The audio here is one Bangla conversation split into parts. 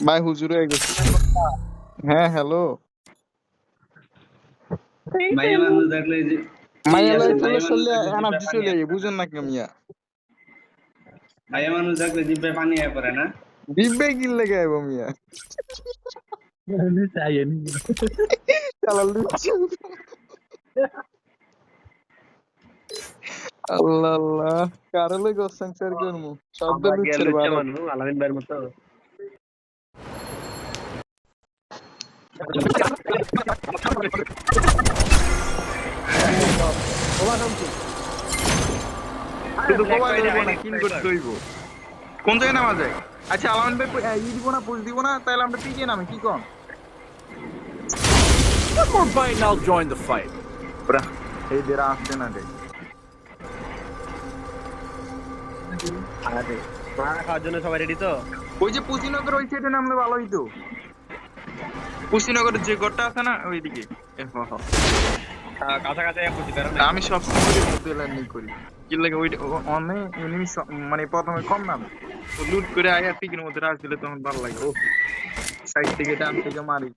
ভাই হুজুর হয়ে গেছে। হ্যাঁ হ্যালো। মাইয়া মানুষ দেখলে যে মাইয়া লয়ে ইয়াসিন চলে মাইয়া মানুষ চললে দেখলে জিব্বে এনার্জি পানি চলে আয় যায়, পড়ে না বুঝুন না মিয়া। মাইয়া মানুষ দেখলে জিব্বে পানি আয় পড়ে না দিব্যে কিনলে গাইব মিয়া। চালাল দিচ্ছে। আল্লাহ আল্লাহ, কারো লই গোসাং স্যার করমু শব্দ আমরা গিয়া লুচ্ছের লুচ্চা বারো। মানুষ আলামিন ভাইয়ের মতো। শুধু মোবাইল হইব না, কিল করতে হইব। কোন জায়গায় নামা যায়? আচ্ছা আলামিন ভাই ই দিব না, পুশ দিব না, তাহলে আমরা পিকে নামে কি কোন? One more bite and I'll join the fight. ওরা এই দেরা আসছে না রে। আরে মারা খাওয়ার জন্য সবাই রেডি তো? ওই যে পুঁচিনগর ওই সাইডে নামলে ভালো হইতো। পুঁচিনগরের যে গড়টা আছে না ওইদিকে। কাছাকাছি বুঝতে পারো না। আমি সব সময় মধ্যে ল্যান্ডিং করি। কি লাগে ওই অনেক এনিমি মানে প্রথমে কম নাম তো লুট করে আয়া পিকের মধ্যে রাখ দিলে তখন ভালো লাগে। ও সাইড থেকে ডান থেকে মারি,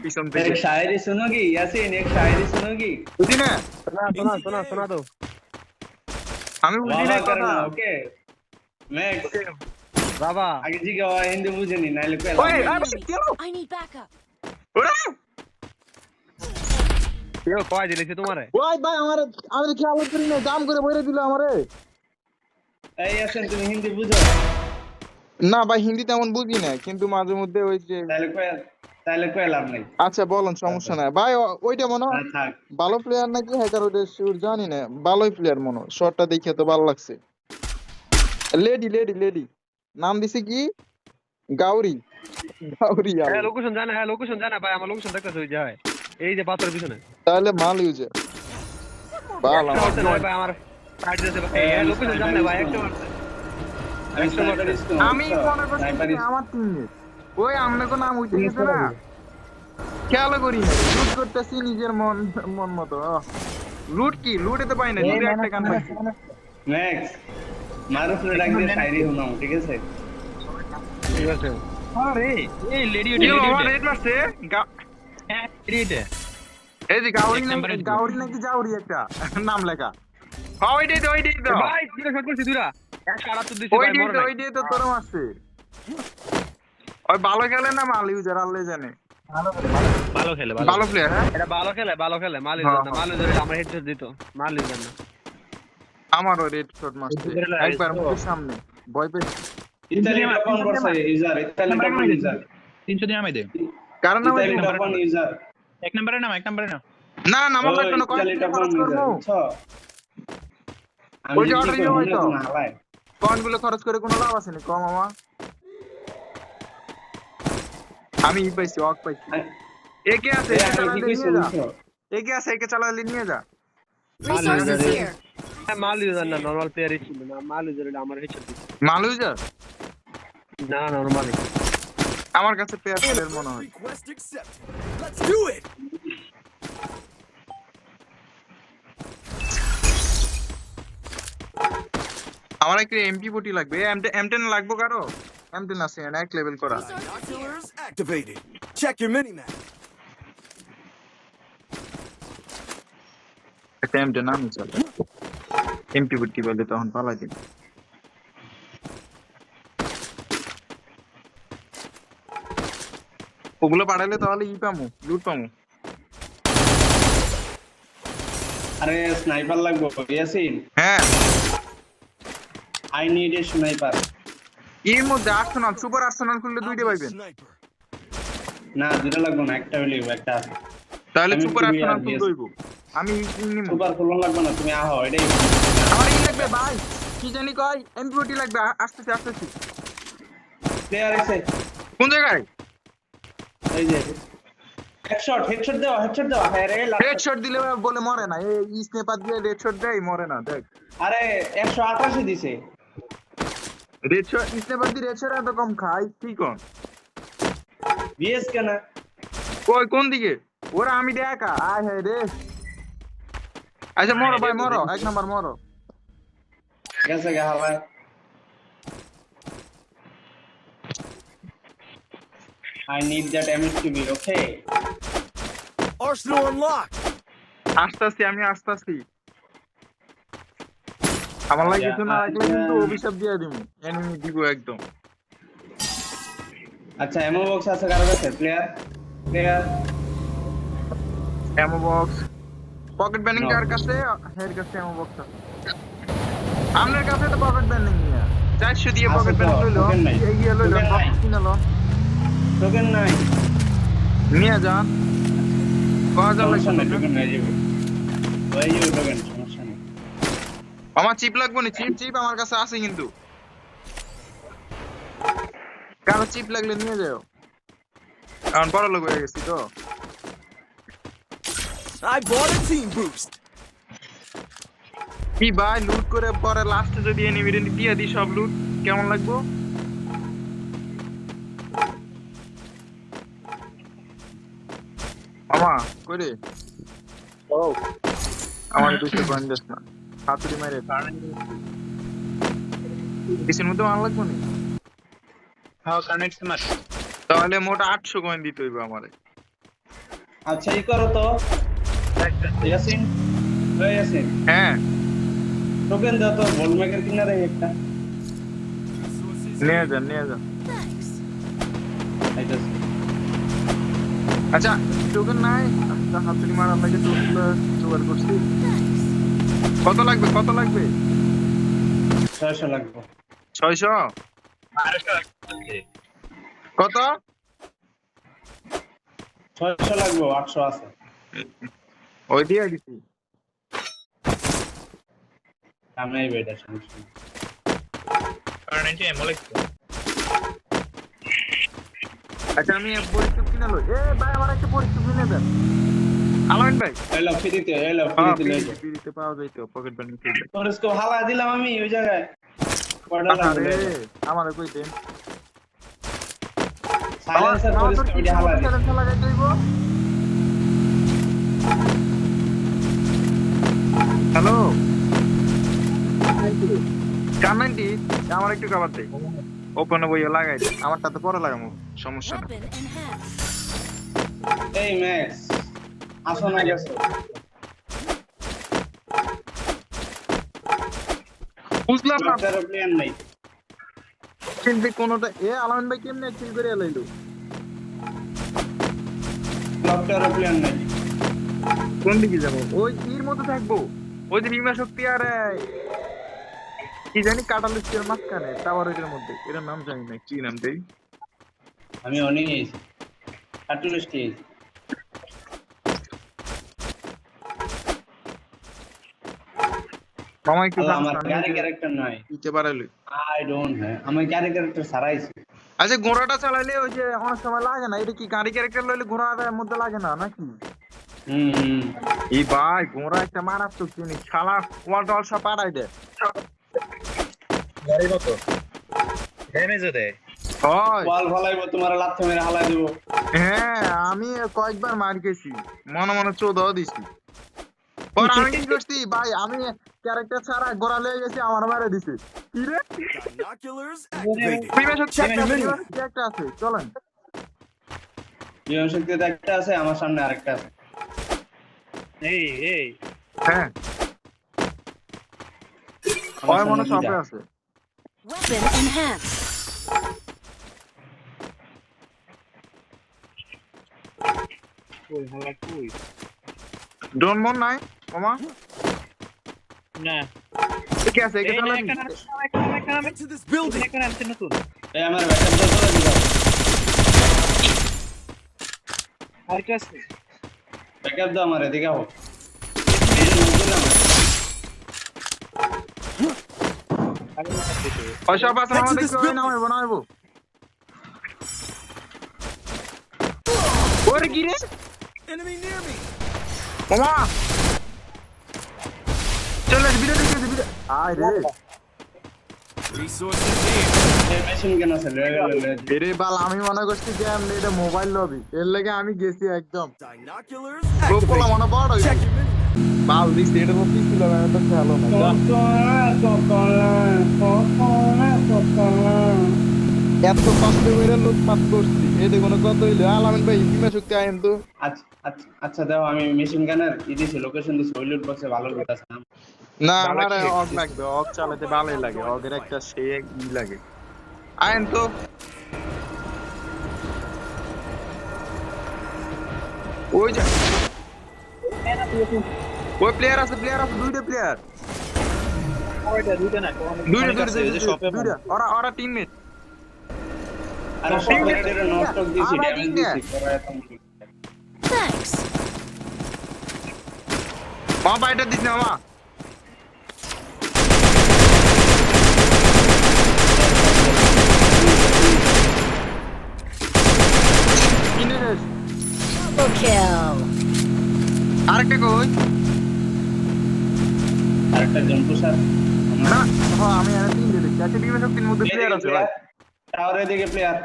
পিছন থেকে। एक शायरी सुनोगी यासीन एक शायरी सुनोगी বুঝি না, শোনা তো। আমি বুঝি वाह না वाह কথা। करना ओके मैक्स বাবা आगे जी का हिंदी मुझे नहीं नाइले पे ওই আরে কেন I need backup. ওরে কেউ কয় দিলেছে তোমারে? ওই ভাই আমারে খেয়াল করি না, জাম করে বইরে দিল আমারে। ए यासीन तुम हिंदी बुझो না ভাই হিন্দি তেমন বুঝি না, কিন্তু মাঝে মধ্যে ওই যে ताले कोई लाभ नहीं আচ্ছা বলেন, সমস্যা নাই ভাই। ওইটা মনে হয় हां था ভালো প্লেয়ার নাকি হ্যাকার, ওইটা শিওর জানি না। ভালোই প্লেয়ার মনে হয়, শটটা দেখে তো ভালো লাগছে। লেডি লেডি লেডি নাম দিছে কি? গাউরি। গাউরি হ্যাঁ আলো। লোকেশন জানা ভাই, আমার লোকেশন দেখতেছ ওই যায় এই যে পাথরের পিছনে। তাহলে মাল ইউজার ভালো। একটা হচ্ছে না ভাই আমার কাট দিতে ভাই। এই লোকেশন জানা ভাই একটা হচ্ছে। আমি মনে করছি আমার টিমমেট ওই আমনে কোন নাম উঠে গেছে না, খেয়াল করি না। লুট করতেছি নিজের মন মন মতো। লুট কি লুটে তো পাই না, লুটে একটা গান পাইছি। मैक्स मारूफ ने डाक दे शायरी सुनाऊं ठीक है सर ঠিক আছে। আরে এই লেডি কি হলো, আমার রেড মারছে রেডি এই যে গাউরি এক নাকি নাম্বারে দিব। গাউরি নাকি জাউরি একটা নাম লেখা। হ্যাঁ ওইটাই তো ভাই দুটো শট করছি দুইটা। একটা আড়াত দিছি ভাই মরে নাই। ওইটাই তো তোর মারছে। ওই ভালো খেলে না মাল ইউজার আল্লাহ জানে। ভালো খেলে ভালো প্লেয়ার হ্যাঁ। এটা ভালো খেলে মালিক হ্যাঁ, না মালিক ধরে আমরা হেডশট দিত মালিক না। আমারও রেড শট মারছে একবার মুখের সামনে, ভয় পেয়েছি। इताली टॉप ऑन वर्स यूजर इताली टॉप ऑन यूजर 300 দিয়ে নামাই দে। কারণ আমার इताली टॉप ऑन यूजर এক নম্বরে নাম না নাম লাগবে না, इताली टॉप ऑन খরচ করবো। यूजर अच्छा ওই যে অর্ডার দিয়ে হয়তো ना हालाय কয়েন গুলো খরচ করে কোনো লাভ আছে না কম মামা। আমি ই পাইছি, অক পাইছি। একে আছে, একে চালালে নিয়ে যা। একে আছে, একে চালালে নিয়ে যা। Resources here. মালিক না নরমাল প্লেয়ারই ছিল না মালিক ধরে আমার হেডশট দিত। মাল ইউজার না নরমাল আমার কাছে প্লেয়ার মনে হয়। Request accepted. Let's do it. আমার একটা MP40 লাগবে। M10 লাগবে কারো? M10 আছে না, এক লেভেল করা। Binoculars activated. Check your minimap. একটা M10 আমি চলে। MP40 বলে তখন পালাই দিই। ওগুলো পাঠালে তাহলে ই পামু, লুট পামু। अरे स्नाइपर লাগবো ইয়াসিন হ্যাঁ আই নিড এ স্নাইপার এর মধ্যে আর্সেনাল, সুপার আর্সেনাল খুললে দুইটা পাইবেন। Sniper. না দুটো লাগবে না একটা হইলেই একটা তাহলে আমি সুপার তুমি আর্সেনাল আর খুলতে yes. হইব। আমি নিমু। সুপার ফুলন লাগবে না তুমি আহো এটাই আমার ই লাগবে ভাই, কি জানি কয় MP40 লাগবে। আসতেছি। প্লেয়ার এসে কোন জায়গায়? এই যে হেডশট দাও হ্যাঁ রে হেডশট দিলে বলে মরে না, এই স্নেপার দিয়ে হেডশট দেয় মরে না। দেখ আরে 188 দিছে হেডশট স্নেপার দিয়ে হেডশট এত কম খাই কি কোন? বিএস কেন কই কোন দিকে? ওরা আমি দেখা আয় হে রে। আচ্ছা মরো ভাই মরো, এক নাম্বার মরো। গেছে গা হালাই I need that MSTV, okay? Arsenal unlocked. আসতেছি আমি আসতেছি আমার লাগে কিছু না রাখলে কিন্তু অভিশাপ দিয়ে দিব এনিমি দিব একদম আচ্ছা এমো বক্স আছে কারো কাছে প্লেয়ার এমো বক্স পকেট ব্যানিং No. কার কাছে হের কাছে এমো বক্স আছে আপনার কাছে তো পকেট ব্যানিং নিয়া 400 দিয়ে আছে পকেট তো, ব্যানিং লইলো token নাই। এই গিয়ে লইলো Token নাই। বক্স কিনালো টোকেন নাই নিয়ে যান কয় হাজার সমস্যা নেই লাগবে টোকেন হয়ে যাবে হয়ে যাবে টোকেন সমস্যা নেই আমার চিপ লাগবে না চিপ আমার কাছে আছে কিন্তু কারো চিপ লাগলে নিয়ে যাও কারণ বড় লোক হয়ে গেছি তো I bought a team boost. কি ভাই লুট করে পরে লাস্টে যদি এনিমি দিয়ে দিই সব লুট কেমন লাগবো আমা কইরে ও আমার 200 পয়েন্ট দিস না হাতুড়ি মারে কিসের মধ্যে মার লাগবো না হ্যাঁ কানেক্ট মার তাহলে মোট 800 কয়েন দিতে হইবে আমারে আচ্ছা এই করো তো ইয়াসিন ইয়াসিন হ্যাঁ টোকেন দাও তো বল মেকার কিনারে একটা নিয়ে যান Thanks. আইতাছে আচ্ছা টোকেন নাই আচ্ছা হাতুড়ি মারার লাগে টোকেনগুলো জোগাড় করছি Thanks. কত লাগবে 600 লাগবে 600 কত 600 লাগবে 800 আছে ওই দিয়ে দিছি সামনে এই বেটা সমস্যা নেই আচ্ছা আমি পরিচয় কিনে লই ভাই আমার একটা পরিচয় কিনে দেন আলামিন ভাই এলো ফ্রিতে লই যাও ফ্রিতে পাওয়া যায় তো পকেট ব্যানিং ফ্রিতে তোর इसको হালা দিলাম আমি ওই জায়গায় কয়টা লাগবে আরে আমারে কই দেন সাইলেন্সার তোর इसको ভিডিও হালা দিই সাইলেন্সার লাগাই দেব হ্যালো কমেন্টি আমার একটু কভার দেই ওপেন বইয়ে লাগাই দে আমারটা তো পরে লাগামু সমস্যা না Weapon enhanced. এই ম্যাক্স আসো না গেছো বুঝলাম না ডক্টর প্লেয়ার নাই কিন্তু কোনটা আলামিন ভাই কেমনে কিল করে লাইলো ডক্টর প্লেয়ার নাই কোন দিকে যাবো ওই এর মধ্যে থাকবো ওই যে বিমা শক্তি আর কি জানি কাটালিস্টের মাঝখানে টাওয়ারের মধ্যে এর নাম জানি না কি নাম দেই আমি অনেক এসেছি কার্টুনিস্ট মামা একটু আমার গাড়ি ক্যারেক্টার নাই দিতে পারলে আই ডোন্ট হ্যাভ আমার গাড়ি ক্যারেক্টার সারাইছি আচ্ছা ঘোড়াটা চালাইলে ওই যে অনেক সময় লাগে না এটা কি গাড়ি ক্যারেক্টার লইলে ঘোড়াটার মধ্যে লাগে না নাকি হুম এই ভাই ঘোড়া একটা মারাত্মক জিনিস শালা ওয়াল টল সব পাড়াই দে গাড়ি কত ড্যামেজ দেয় হয় বল ফলাইবো তোমার লাথি মেরে হালাই দেবো হ্যাঁ আমি কয়েকবার মার গেছি মনে মনে চোদাও দিছি পর আমি কি করছি ভাই আমি ক্যারেক্টার ছাড়া ঘোড়া লয়ে গেছি আমার মারে দিছে কি রে Binoculars activated. বিমা শক্তি Check একটা your menu. একটা আছে চলেন জীবন শক্তিতে একটা আছে আমার সামনে আরেকটা আছে এই হ্যাঁ আমার ওই মনে সামনে সবে দুইটা। আছে Weapon enhanced. কই হালা কই ডোন মন নাই মামা না ঠিক আছে এটা চালাবি Get to this building. এখানে আছে নতুন এই আমার ব্যাকআপ দাও তো দিবা আর কি আছে ব্যাকআপ দাও আমার এদিকে আও পয়সা পাস Get to আমাদের this কি building. নামাইবো ওরে কি রে Enemy near me. মামা চলে ভিডিও দেখে ভিডিও আয় রে Resources here. এই মেশিন কেন আছে লয়ে গেল এরে বাল আমি মনে করছি যে আমি এটা মোবাইল লবি এর লাগে আমি গেছি একদম Binoculars গোপলা activated. মনে বড় Check your menu. বাল দিস এটা তো পিছি লাগানো তো খেলো না এত কষ্ট করে লুটপাট করছি এই দেখুন কত হইলো আলামিন ভাই বিমা শক্তি আইন তো আচ্ছা আচ্ছা আচ্ছা দাও আমি মেশিন গানের দিছি লোকেশন দিছি ওই লুট বক্সে ভালো লুট আছে না না আমার অগ লাগবে অগ চালাতে ভালোই লাগে অগের একটা সে ই লাগে আইন তো ওই যা ওই প্লেয়ার আছে দুইটা প্লেয়ার দুইটা ওরা টিমমেট আরে সবাইদের নস্টক দিছি ড্যামেজ দিছি ওরা এত Thanks. মামা এটা দিস না মামা Double kill. আরেকটা কই আরেকটা জন্তু স্যার না হ্যাঁ আমি আর তিন দিতে চারটে বিমা শক্তির মধ্যে প্লেয়ার আছে ভাই টাওয়ারের দিকে প্লেয়ার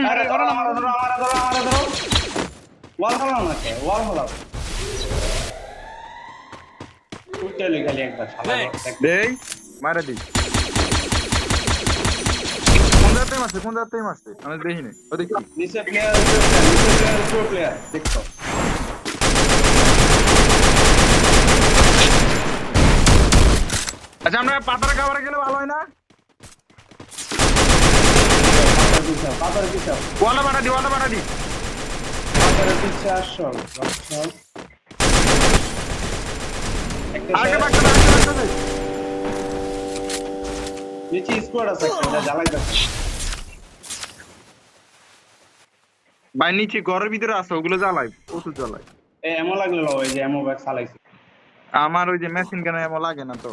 আরে ধরো ধরো ওয়াল ফলাও না কে ওয়াল ফলাও উঠতে খালি একবার শালা দেই মারা দি কোন জায়গায় মারছে আমি দেখিনি ও দেখি নিচে প্লেয়ার উপর প্লেয়ার দেখো আচ্ছা আমরা পাতার খাবারে গেলে ভালো হয় না পাতার পিছা ওয়ালা বাড়া দি পাতার পিছা আসো আচ্ছা আগে বাড়তে নিচে স্কোয়াড আছে এটা জ্বালাইতেছে ভাই নিচে ঘরের ভিতরে আছে ওগুলো জ্বালাই প্রচুর জ্বালাই এমন লাগলো ওই যে এমো ব্যাগ চালাইছে আমার ওই যে মেশিন গানে এমন লাগে না তো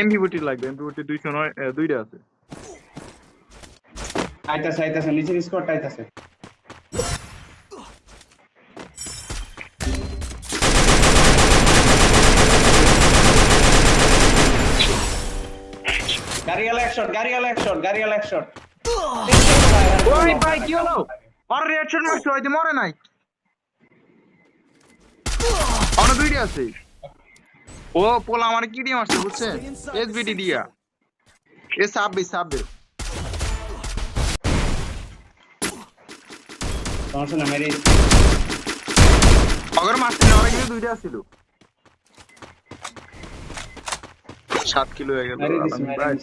এমভিবিটি লাগবে এমভিবিটি 209 দুইটা আছে আইতাছে নিচের স্কোয়াড আইতাছে গাড়ি এক শট ওই ভাই কি হলো আর রেড শট মারছে ওই যে মরে নাই অন্য দুইটা আছে ও পোলা আমার কি দিয়ে মারছে বুঝছেন এসবিটি দিয়া এ সাববে সমস্যা না মেরে অগর মারছে না ওরা কিন্তু দুইটা ছিল 7 কিলো হয়ে গেল ভাই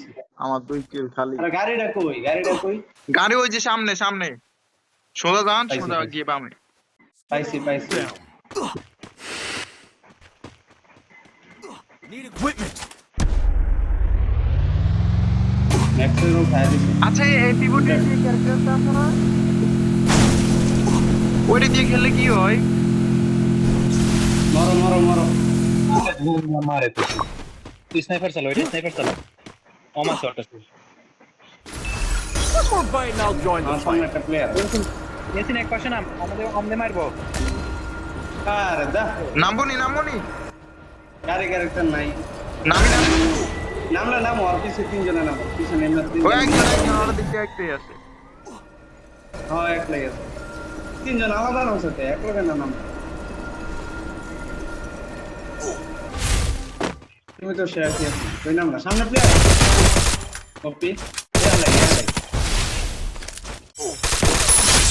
আমার 2 কিল খালি আরে গাড়িটা কই গাড়ি ওই যে সামনে সোজা যান সোজা গিয়ে বামে পাইছি Need equipment. ম্যাক্সিমাম ফায়ার দিছি আচ্ছা এই পিভটের যে ক্যারেক্টারটা আছে না ওইটা দিয়ে খেললে কি হয় মরো मारे तो स्नाइपर चलो এটা স্নাইপার চালাও আমার শটটা One more bite and I'll join the আমার fight. সামনে একটা প্লেয়ার নেসিন এক পাশে নাম আমাদের মারবো আরে দা নামবনি গাড়ি ক্যারেক্টার নাই নামি নাম আর পিছে তিনজনে নাম পিছনে আমরা ওই তিনজন একজন ওরা দিকে একটাই আছে হ্যাঁ একলাই আছে তিনজন আলাদা নাম সাথে এক লোকের নাম তুমি তো শেয়ার কি কই নাম না সামনে player copy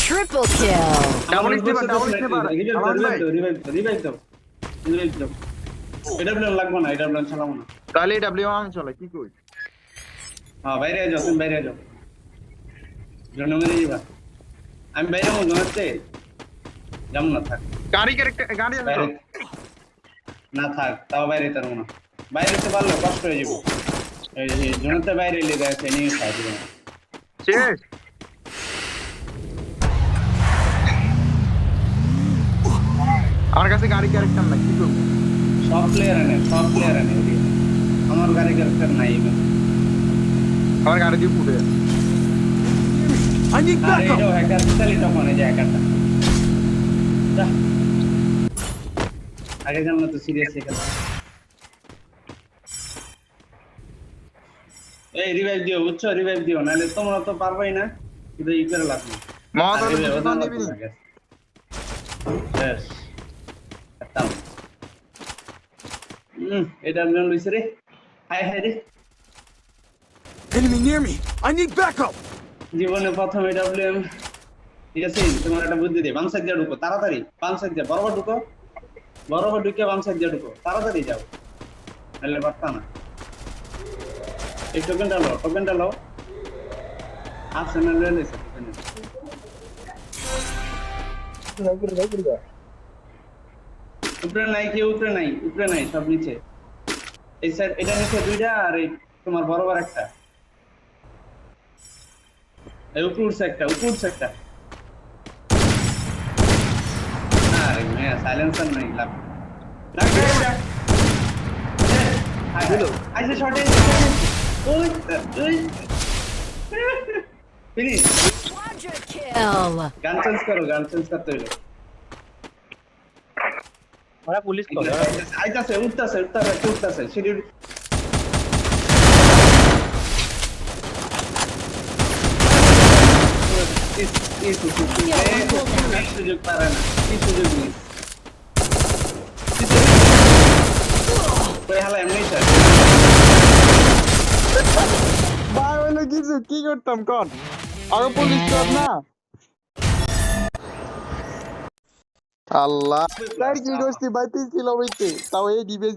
Triple kill. Double stepper revive দাও এটা প্লেয়ার লাগবে না এটা প্লেয়ার চালাবো না তাহলে ডব্লিউ আমি চলে কি কই হ্যাঁ বাইরে যাও তুমি বাইরে যাও জন্য মেরে যাবা আমি বাইরে মো জানাতে যেমন না থাক গাড়ি আছে বাইরে না থাক তাও বাইরে তার না বাইরে তো পারলে কষ্ট হয়ে যাবে এই জনতে বাইরে এলে গেছে নিয়ে খাই দিবে শেষ আমার কাছে গাড়ি ক্যারেক্টার নাই কি করব সব প্লেয়ার আনে আমার গাড়ি ক্যারেক্টার নাই আমার গাড়ি দিয়ে ফুটে I need আরে backup. এটা হ্যাকার চালি তখন এই যে হ্যাকারটা আগে জানলে তো সিরিয়াস হয়ে গেল এই রিভাইভ দিও নাহলে তোমরা তো পারবাই না কিন্তু ই করে লাগবে মহাদর দিবি বেশ এটা আমি লইছে রে হায় হায় রে Enemy near me. I need backup. জীবনে প্রথম এডব্লিউএম ঠিক আছে তোমার একটা বুদ্ধি দে বাম সাইড দিয়ে ঢুকো তাড়াতাড়ি বাম সাইড দিয়ে বরাবর ঢুকো বরাবর ঢুকে বাম সাইড দিয়ে ঢুকো তাড়াতাড়ি যাও নাহলে পারতা না এই টোকেনটা লও আছে না লয়ে লইছে উপরে নাই সব নিচে এই সাইড এটা নিচে দুইটা আর এই তোমার বরাবর একটা এই উপর একটা আরে মেয়া সাইলেন্সার নাই লাভ আইসে শর্টে ওই ফিনিশ Quadra kill. গান চেঞ্জ করতে হইলো ওরা পুলিশ করে আইতাছে উঠতাছে সিঁড়ি সুযোগ পারে না কি সুযোগ নেই ওই হালা এমনি স্যার ভাই হইলো কিছু কি করতাম কর আরো পুলিশ কর না আল্লাহ তার কি দোস্তি বাইতে ছিল হইতে তাও এই ডিবেজ